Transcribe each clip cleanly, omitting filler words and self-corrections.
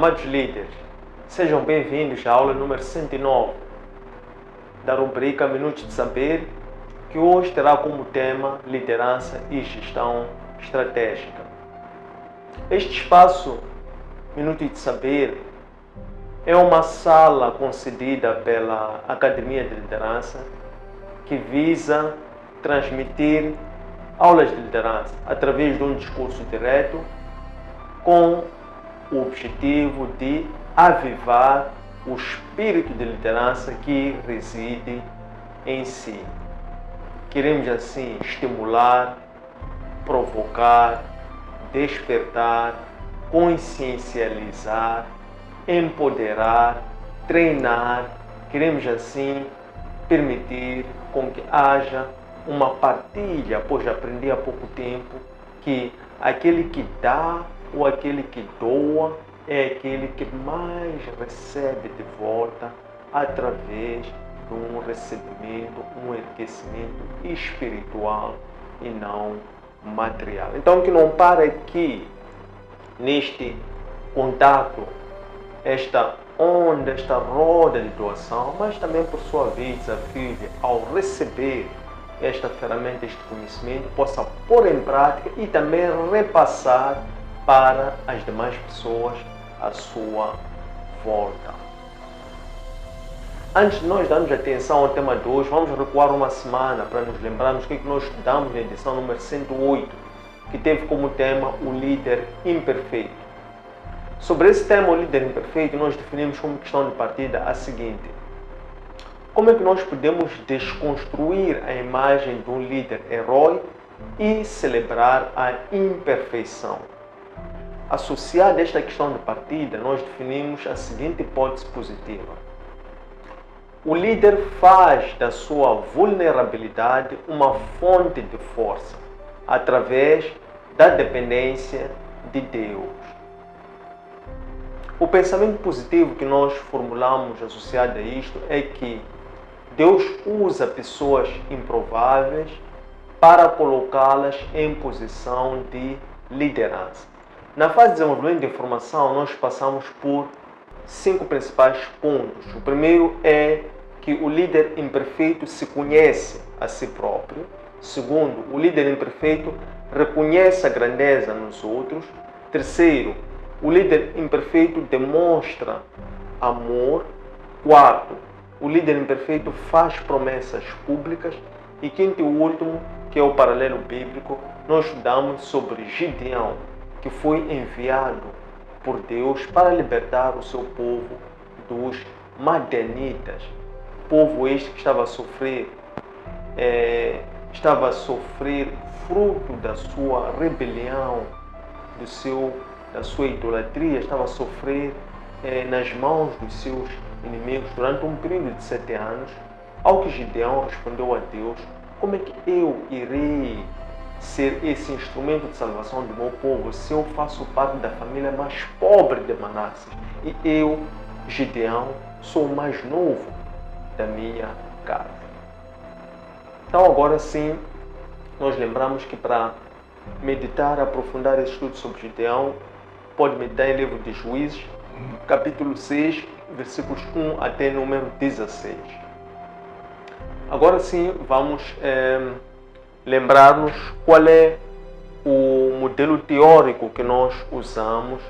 Amados líderes, sejam bem-vindos à aula número 109 da rubrica Minutos de Saber, que hoje terá como tema liderança e gestão estratégica. Este espaço, Minutos de Saber, é uma sala concedida pela Academia de Liderança que visa transmitir aulas de liderança através de um discurso direto com o objetivo de avivar o espírito de liderança que reside em si. Queremos assim estimular, provocar, despertar, consciencializar, empoderar, treinar. Queremos assim permitir com que haja uma partilha, pois aprendi há pouco tempo que aquele que dá ou aquele que doa é aquele que mais recebe de volta através de um recebimento, um enriquecimento espiritual e não material. Então que não para aqui neste contato, esta onda, esta roda de doação, mas também por sua vez desafio ao receber esta ferramenta, este conhecimento, possa pôr em prática e também repassar para as demais pessoas à sua volta. Antes de nós darmos atenção ao tema de hoje, vamos recuar uma semana para nos lembrarmos o que nós estudamos na edição número 108, que teve como tema o líder imperfeito. Sobre esse tema, o líder imperfeito, nós definimos como questão de partida a seguinte: como é que nós podemos desconstruir a imagem de um líder herói e celebrar a imperfeição? Associada a esta questão de partida, nós definimos a seguinte hipótese positiva: o líder faz da sua vulnerabilidade uma fonte de força através da dependência de Deus. O pensamento positivo que nós formulamos associado a isto é que Deus usa pessoas improváveis para colocá-las em posição de liderança. Na fase de desenvolvimento de informação, nós passamos por 5 principais pontos. O primeiro é que o líder imperfeito se conhece a si próprio. Segundo, o líder imperfeito reconhece a grandeza nos outros. Terceiro, o líder imperfeito demonstra amor. Quarto, o líder imperfeito faz promessas públicas. E quinto e último, que é o paralelo bíblico, nós estudamos sobre Gideão, que foi enviado por Deus para libertar o seu povo dos madianitas. Povo este que estava a sofrer fruto da sua rebelião, da sua idolatria, estava a sofrer nas mãos dos seus inimigos durante um período de 7 anos. Ao que Gideão respondeu a Deus: como é que eu irei ser esse instrumento de salvação do meu povo se eu faço parte da família mais pobre de Manassés? E eu, Gideão, sou o mais novo da minha casa. Então agora sim, nós lembramos que para meditar, aprofundar esse estudo sobre Gideão, pode meditar em livro de Juízes, capítulo 6, versículos 1 até número 16. Agora sim, vamos lembrar-nos qual é o modelo teórico que nós usamos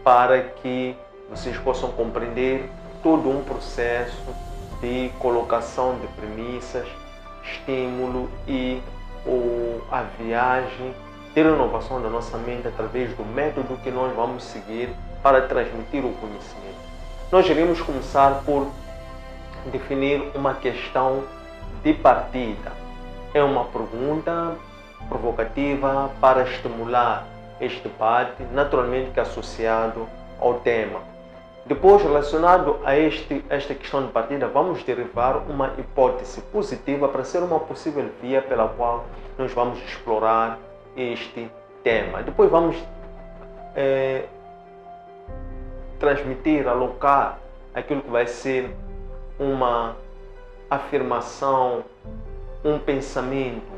para que vocês possam compreender todo um processo de colocação de premissas, estímulo e a viagem de renovação da nossa mente através do método que nós vamos seguir para transmitir o conhecimento. Nós iremos começar por definir uma questão de partida. É uma pergunta provocativa para estimular este debate, naturalmente que é associado ao tema. Depois, relacionado a esta questão de partida, vamos derivar uma hipótese positiva para ser uma possível via pela qual nós vamos explorar este tema. Depois vamos transmitir, alocar aquilo que vai ser uma afirmação, um pensamento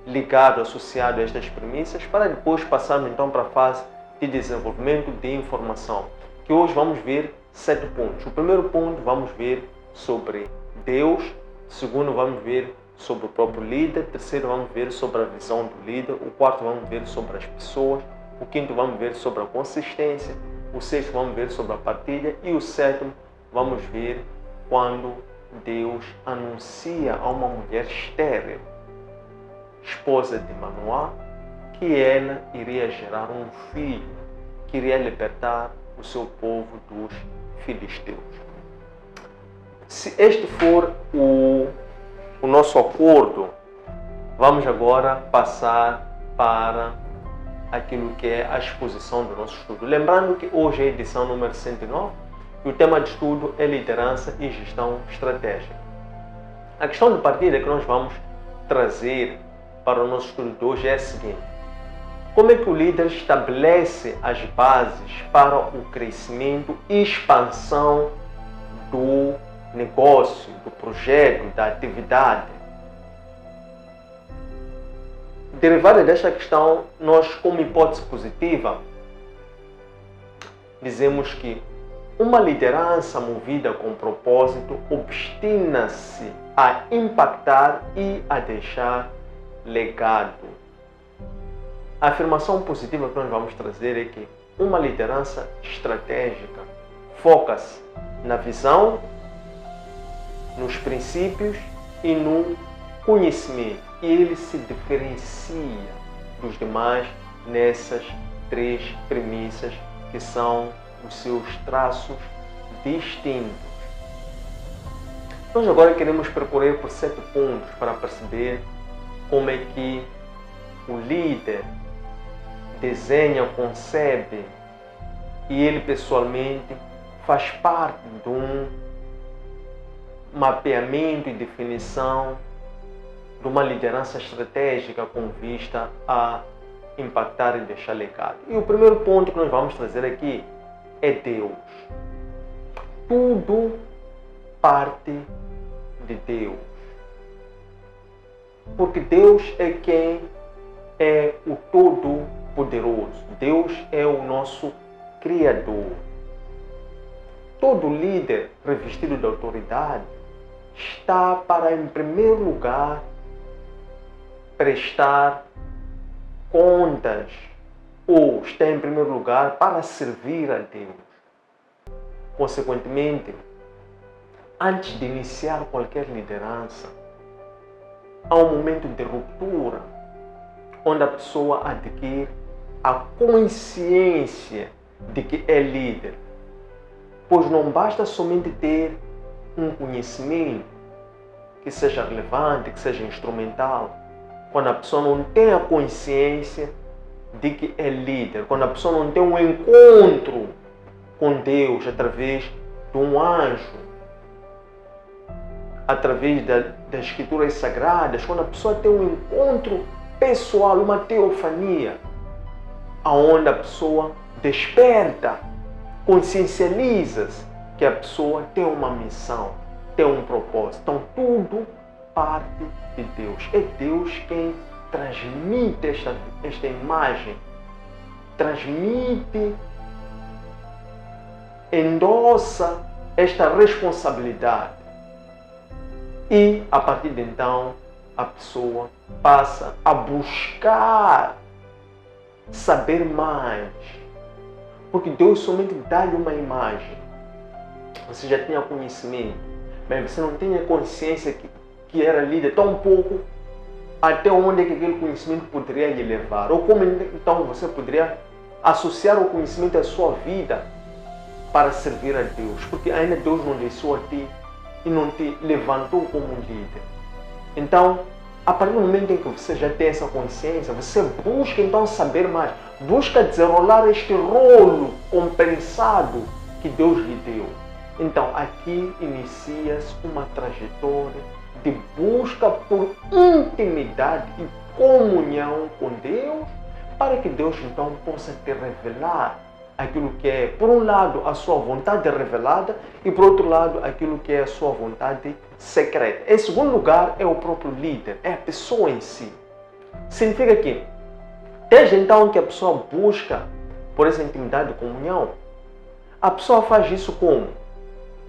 ligado, associado a estas premissas, para depois passarmos então para a fase de desenvolvimento de informação. que hoje vamos ver 7 pontos. O primeiro ponto vamos ver sobre Deus, o segundo vamos ver sobre o próprio líder, o terceiro vamos ver sobre a visão do líder, o quarto vamos ver sobre as pessoas, o quinto vamos ver sobre a consistência, o sexto vamos ver sobre a partilha e o sétimo vamos ver quando Deus anuncia a uma mulher estéril, esposa de Manoá, que ela iria gerar um filho que iria libertar o seu povo dos filisteus. Se este for o nosso acordo, vamos agora passar para aquilo que é a exposição do nosso estudo. Lembrando que hoje é a edição número 109 e o tema de estudo é liderança e gestão estratégica. A questão de partida que nós vamos trazer para o nosso estudo de hoje é a seguinte: como é que o líder estabelece as bases para o crescimento e expansão do negócio, do projeto, da atividade? Derivada desta questão, nós, como hipótese positiva, dizemos que uma liderança movida com propósito obstina-se a impactar e a deixar legado. A afirmação positiva que nós vamos trazer é que uma liderança estratégica foca-se na visão, nos princípios e no conhecimento. E ele se diferencia dos demais nessas 3 premissas que são os seus traços distintos. Nós agora queremos percorrer por 7 pontos para perceber como é que o líder desenha, concebe e ele pessoalmente faz parte de um mapeamento e definição de uma liderança estratégica com vista a impactar e deixar legado. E o primeiro ponto que nós vamos trazer aqui é Deus. Tudo parte de Deus. Porque Deus é quem é o Todo-Poderoso. Deus é o nosso Criador. Todo líder revestido de autoridade está para, em primeiro lugar, prestar contas ou está, em primeiro lugar, para servir a Deus. Consequentemente, antes de iniciar qualquer liderança, há um momento de ruptura, onde a pessoa adquire a consciência de que é líder. Pois não basta somente ter um conhecimento que seja relevante, que seja instrumental, quando a pessoa não tem a consciência de que é líder, quando a pessoa não tem um encontro com Deus através de um anjo, através das escrituras sagradas, quando a pessoa tem um encontro pessoal, uma teofania, aonde a pessoa desperta, consciencializa-se que a pessoa tem uma missão, tem um propósito. Então tudo parte de Deus. É Deus quem transmite esta imagem, transmite, endossa esta responsabilidade. E a partir de então a pessoa passa a buscar saber mais. Porque Deus somente dá-lhe uma imagem. Você já tinha conhecimento, mas você não tinha consciência que era líder tão pouco, até onde é que aquele conhecimento poderia lhe levar. Ou como então você poderia associar o conhecimento à sua vida para servir a Deus. Porque ainda Deus não deixou a ti e não te levantou como líder. Então, a partir do momento em que você já tem essa consciência, você busca então saber mais, busca desenrolar este rolo compensado que Deus lhe deu. Então, aqui inicia-se uma trajetória de busca por intimidade e comunhão com Deus, para que Deus então possa te revelar aquilo que é, por um lado, a sua vontade revelada e, por outro lado, aquilo que é a sua vontade secreta. Em segundo lugar, é o próprio líder, é a pessoa em si. Significa que, desde então que a pessoa busca por essa intimidade e comunhão, A pessoa faz isso como?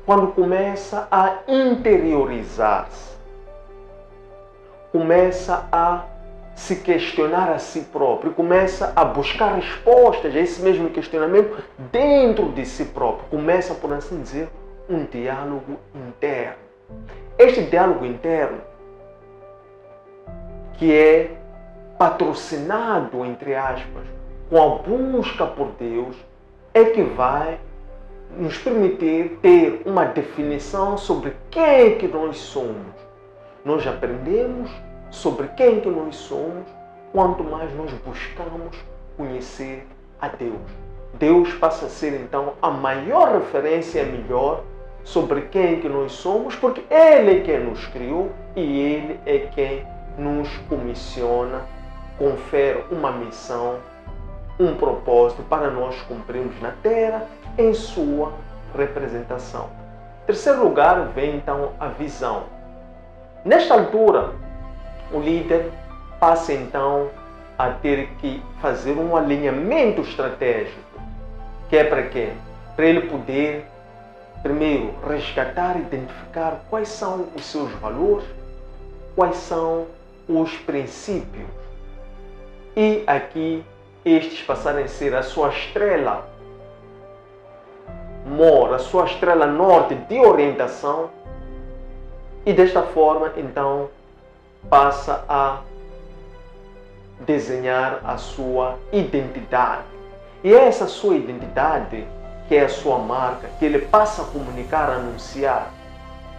Quando começa a interiorizar-se, começa a se questionar a si próprio, começa a buscar respostas a esse mesmo questionamento dentro de si próprio. Começa, por assim dizer, um diálogo interno. Este diálogo interno, que é patrocinado, entre aspas, com a busca por Deus, é que vai nos permitir ter uma definição sobre quem que nós somos. Nós aprendemos sobre quem que nós somos quanto mais nós buscamos conhecer a Deus. Deus passa a ser então a maior referência melhor sobre quem que nós somos, porque Ele é quem nos criou e Ele é quem nos comissiona, confere uma missão, um propósito para nós cumprirmos na Terra em sua representação. Em terceiro lugar, vem então a visão. Nesta altura, o líder passa então a ter que fazer um alinhamento estratégico. Que é para quê? Para ele poder, primeiro, resgatar, identificar quais são os seus valores, quais são os princípios. E aqui, estes passarem a ser a sua estrela mor, a sua estrela norte de orientação. E desta forma, então, passa a desenhar a sua identidade. E é essa sua identidade, que é a sua marca, que ele passa a comunicar, a anunciar,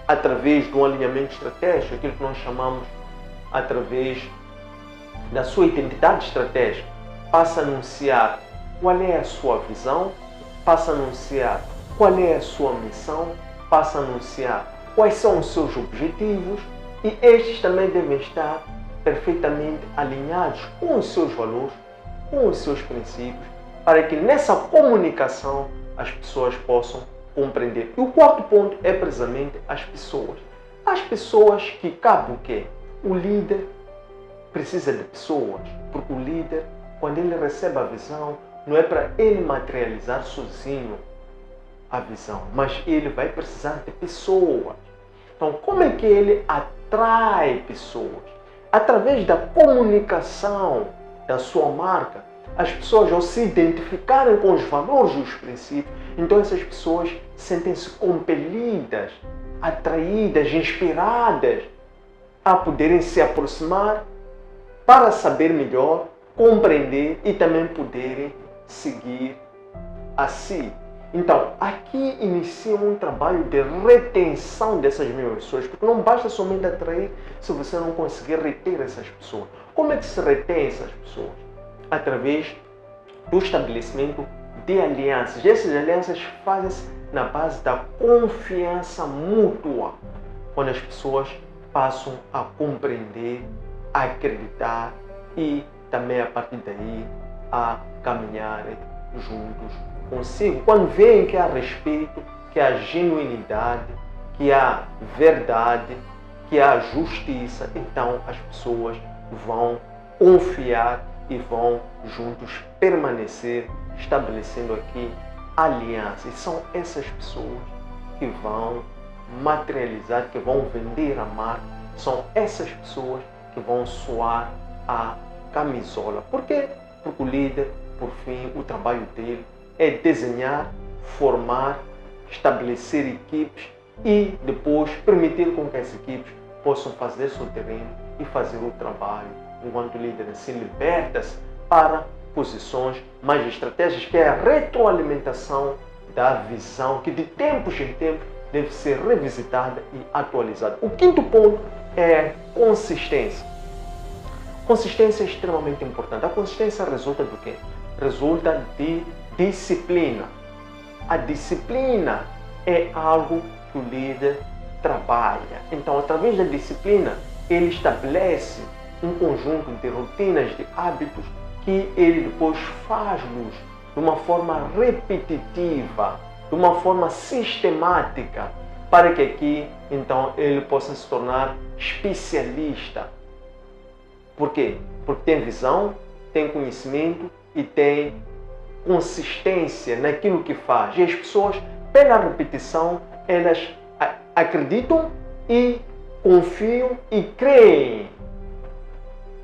através de um alinhamento estratégico, aquilo que nós chamamos através da sua identidade estratégica. Passa a anunciar qual é a sua visão, passa a anunciar qual é a sua missão, passa a anunciar quais são os seus objetivos, e estes também devem estar perfeitamente alinhados com os seus valores, com os seus princípios, para que nessa comunicação as pessoas possam compreender. E o quarto ponto é precisamente as pessoas. As pessoas que cabe o quê? O líder precisa de pessoas, porque o líder, quando ele recebe a visão, não é para ele materializar sozinho a visão, mas ele vai precisar de pessoas. Então, como é que ele atrai pessoas? Através da comunicação da sua marca. As pessoas, ao se identificarem com os valores e os princípios, então essas pessoas sentem-se compelidas, atraídas, inspiradas a poderem se aproximar para saber melhor, compreender e também poderem seguir a si. Então, aqui inicia um trabalho de retenção dessas mesmas pessoas, porque não basta somente atrair se você não conseguir reter essas pessoas. Como é que se retém essas pessoas? Através do estabelecimento de alianças. Essas alianças fazem-se na base da confiança mútua, quando as pessoas passam a compreender, a acreditar e também a partir daí a caminharem juntos consigo. Quando veem que há respeito, que há genuinidade, que há verdade, que há justiça, então as pessoas vão confiar e vão juntos permanecer, estabelecendo aqui aliança. E são essas pessoas que vão materializar, que vão vender a marca, são essas pessoas que vão suar a camisola. Por quê? Porque o líder, por fim, o trabalho dele é desenhar, formar, estabelecer equipes e depois permitir com que as equipes possam fazer seu terreno e fazer o trabalho. Enquanto o líder assim liberta-se para posições mais estratégicas, que é a retroalimentação da visão, que de tempos em tempos deve ser revisitada e atualizada. O quinto ponto é consistência. Consistência é extremamente importante. A consistência resulta do quê? Resulta de disciplina. A disciplina é algo que o líder trabalha. Então, através da disciplina, ele estabelece um conjunto de rotinas, de hábitos que ele depois faz-los de uma forma repetitiva, de uma forma sistemática, para que aqui, então, ele possa se tornar especialista. Por quê? Porque tem visão, tem conhecimento e tem consistência naquilo que faz. E as pessoas, pela repetição, elas acreditam e confiam e creem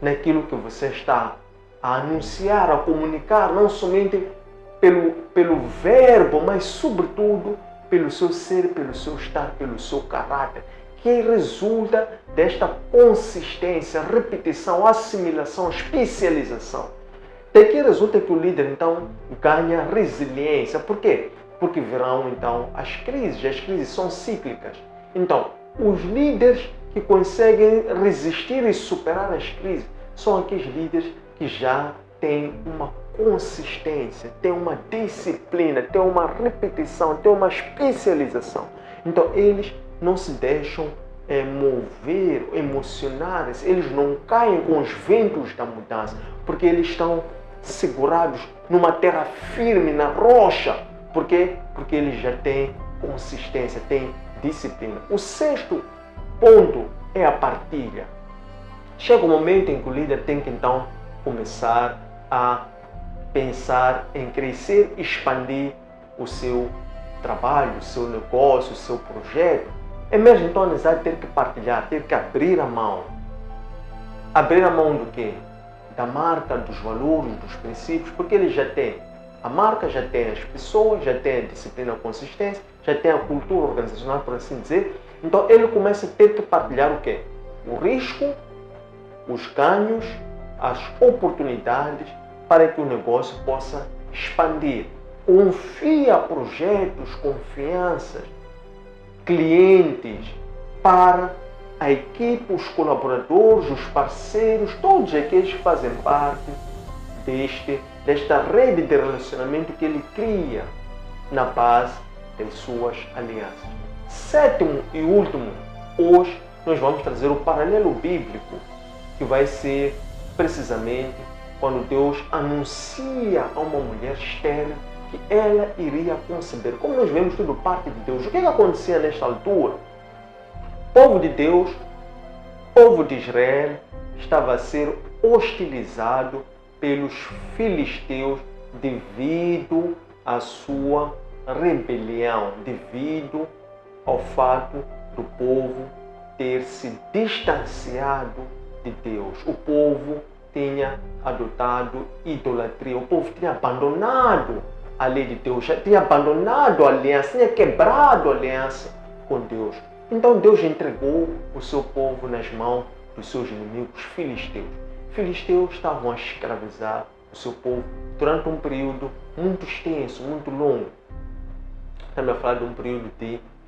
naquilo que você está a anunciar, a comunicar, não somente pelo verbo, mas sobretudo pelo seu ser, pelo seu estar, pelo seu caráter, que resulta desta consistência, repetição, assimilação, especialização. Daqui resulta que o líder então ganha resiliência. Por quê? Porque virão então as crises são cíclicas. Então, os líderes que conseguem resistir e superar as crises são aqueles líderes que já têm uma consistência, têm uma disciplina, têm uma repetição, têm uma especialização. Então, eles não se deixam mover, emocionar-se, eles não caem com os ventos da mudança, porque eles estão segurados numa terra firme, na rocha. Por quê? Porque eles já têm consistência, têm disciplina. O sexto ponto é a partilha. Chega um momento em que o líder tem que então começar a pensar em crescer, expandir o seu trabalho, o seu negócio, o seu projeto. É mesmo então necessário ter que partilhar, ter que abrir a mão. Abrir a mão do quê? Da marca, dos valores, dos princípios, porque ele já tem a marca, já tem as pessoas, já tem a disciplina, a consistência, já tem a cultura organizacional, por assim dizer. Então ele começa a ter que partilhar o quê? O risco, os ganhos, as oportunidades para que o negócio possa expandir. Confia projetos, confianças, clientes para a equipe, os colaboradores, os parceiros, todos aqueles que fazem parte desta rede de relacionamento que ele cria na base das suas alianças. Sétimo e último, hoje nós vamos trazer o paralelo bíblico, que vai ser precisamente quando Deus anuncia a uma mulher estéril que ela iria conceber. Como nós vemos tudo parte de Deus, o que acontecia nesta altura? O povo de Deus, o povo de Israel, estava a ser hostilizado pelos filisteus devido à sua rebelião, devido ao fato do povo ter se distanciado de Deus. O povo tinha adotado idolatria, o povo tinha abandonado a lei de Deus, já tinha abandonado a aliança, tinha quebrado a aliança com Deus. Então Deus entregou o seu povo nas mãos dos seus inimigos filisteus. Filisteus estavam a escravizar o seu povo durante um período muito extenso, muito longo. Estamos a falar de um período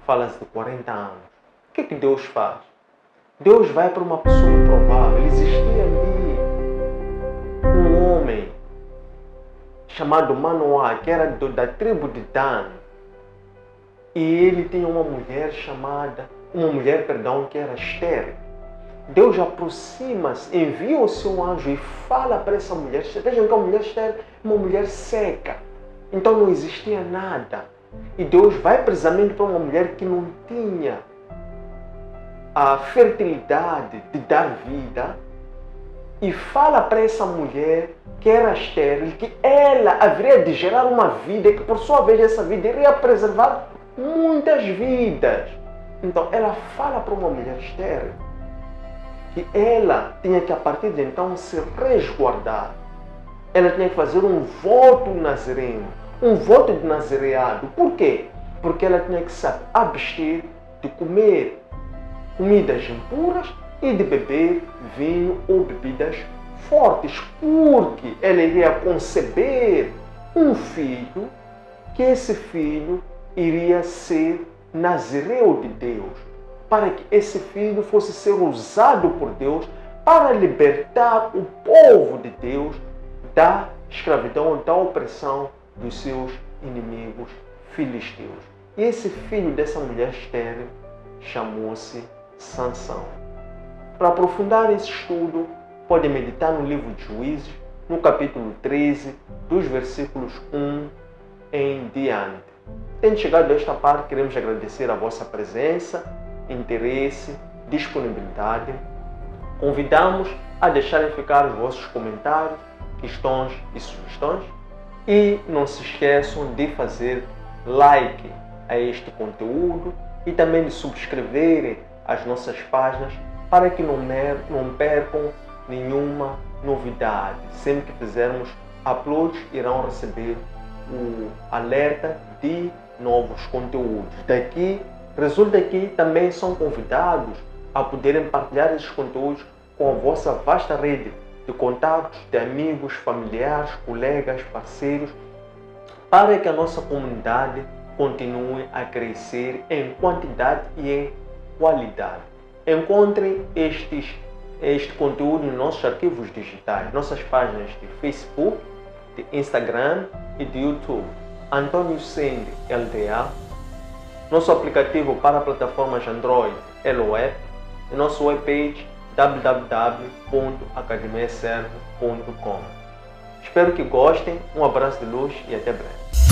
fala-se de 40 anos. O que Deus faz? Deus vai para uma pessoa improvável. Existia ali um homem chamado Manoá, que era da tribo de Dan. E ele tinha uma mulher que era estéril. Deus aproxima-se, envia o seu anjo e fala para essa mulher. Vejam que a mulher estéril é uma mulher seca. Então não existia nada. E Deus vai precisamente para uma mulher que não tinha a fertilidade de dar vida e fala para essa mulher que era estéril, que ela haveria de gerar uma vida e que por sua vez essa vida iria preservar muitas vidas. Então ela fala para uma mulher estéril que ela tinha que a partir de então se resguardar. Ela tinha que fazer um voto nazireno, um voto de nazireado. Por quê? Porque ela tinha que se abster de comer comidas impuras e de beber vinho ou bebidas fortes, porque ela iria conceber um filho, que esse filho iria ser nazireu de Deus, para que esse filho fosse ser usado por Deus para libertar o povo de Deus da escravidão, da opressão dos seus inimigos filisteus. E esse filho dessa mulher estéril chamou-se Sansão. Para aprofundar esse estudo, pode meditar no livro de Juízes, no capítulo 13, dos versículos 1 em diante. Tendo chegado a esta parte, queremos agradecer a vossa presença, interesse, disponibilidade. Convidamos a deixarem ficar os vossos comentários, questões e sugestões. E não se esqueçam de fazer like a este conteúdo e também de subscreverem as nossas páginas para que não percam nenhuma novidade. Sempre que fizermos uploads, irão receber o alerta de novos conteúdos. Resulta que também são convidados a poderem partilhar esses conteúdos com a vossa vasta rede de contatos, de amigos, familiares, colegas, parceiros, para que a nossa comunidade continue a crescer em quantidade e em qualidade. Encontrem este conteúdo nos nossos arquivos digitais, nossas páginas de Facebook, de Instagram e de YouTube. Antônio Sende LDA, nosso aplicativo para plataformas Android LOAP e nosso webpage www.academiaservo.com. Espero que gostem, um abraço de luz e até breve.